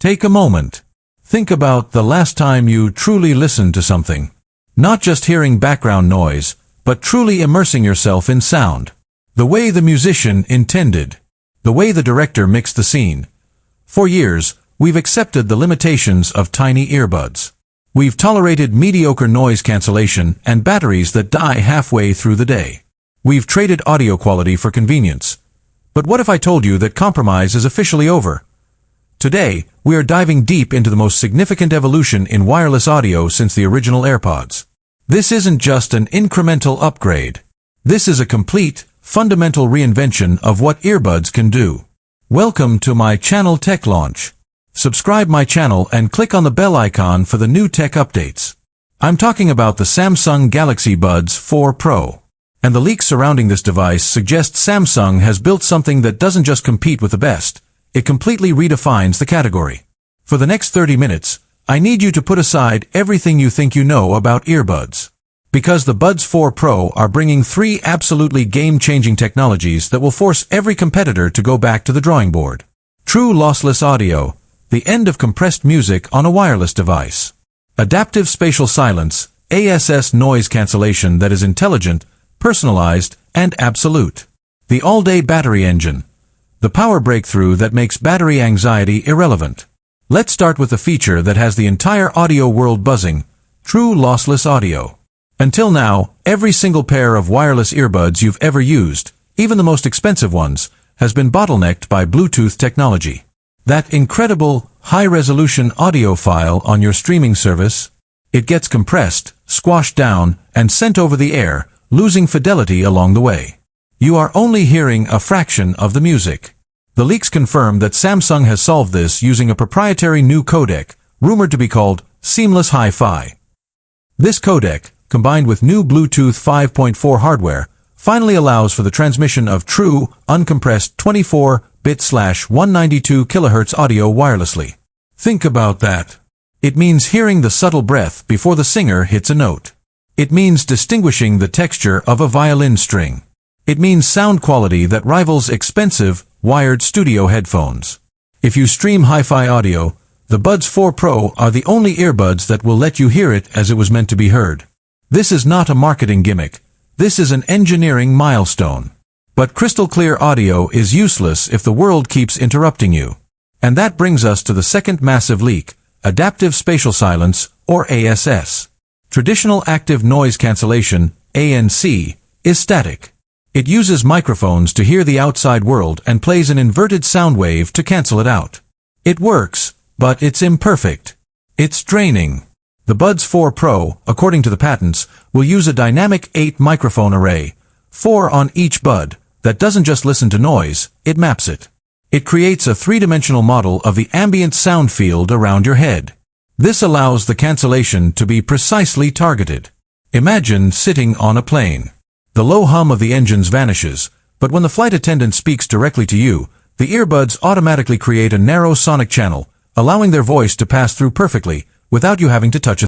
Take a moment. Think about the last time you truly listened to something. Not just hearing background noise, but truly immersing yourself in sound. The way the musician intended. The way the director mixed the scene. For years, we've accepted the limitations of tiny earbuds. We've tolerated mediocre noise cancellation and batteries that die halfway through the day. We've traded audio quality for convenience. But what if I told you that compromise is officially over? Today, we are diving deep into the most significant evolution in wireless audio since the original AirPods. This isn't just an incremental upgrade. This is a complete, fundamental reinvention of what earbuds can do. Welcome to my channel Tech Launch. Subscribe my channel and click on the bell icon for the new tech updates. I'm talking about the Samsung Galaxy Buds 4 Pro. And the leaks surrounding this device suggest Samsung has built something that doesn't just compete with the best, it completely redefines the category. For the next 30 minutes, I need you to put aside everything you think you know about earbuds. Because the Buds 4 Pro are bringing 3 absolutely game-changing technologies that will force every competitor to go back to the drawing board. True lossless audio, the end of compressed music on a wireless device. Adaptive spatial silence, ASS noise cancellation that is intelligent, personalized, and absolute. The all-day battery engine. The power breakthrough that makes battery anxiety irrelevant. Let's start with the feature that has the entire audio world buzzing, true lossless audio. Until now, every single pair of wireless earbuds you've ever used, even the most expensive ones, has been bottlenecked by Bluetooth technology. That incredible, high-resolution audio file on your streaming service, it gets compressed, squashed down, and sent over the air, losing fidelity along the way. You are only hearing a fraction of the music. The leaks confirm that Samsung has solved this using a proprietary new codec, rumored to be called Seamless Hi-Fi. This codec, combined with new Bluetooth 5.4 hardware, finally allows for the transmission of true, uncompressed 24-bit/192 kHz audio wirelessly. Think about that. It means hearing the subtle breath before the singer hits a note. It means distinguishing the texture of a violin string. It means sound quality that rivals expensive, wired studio headphones. If you stream hi-fi audio, the Buds 4 Pro are the only earbuds that will let you hear it as it was meant to be heard. This is not a marketing gimmick. This is an engineering milestone. But crystal clear audio is useless if the world keeps interrupting you. And that brings us to the second massive leak, adaptive spatial silence, or ASS. Traditional active noise cancellation, ANC, is static. It uses microphones to hear the outside world and plays an inverted sound wave to cancel it out. It works, but it's imperfect. It's draining. The Buds 4 Pro, according to the patents, will use a dynamic 8-microphone array, 4 on each bud, that doesn't just listen to noise, it maps it. It creates a 3-dimensional model of the ambient sound field around your head. This allows the cancellation to be precisely targeted. Imagine sitting on a plane. The low hum of the engines vanishes, but when the flight attendant speaks directly to you, the earbuds automatically create a narrow sonic channel, allowing their voice to pass through perfectly, without you having to touch a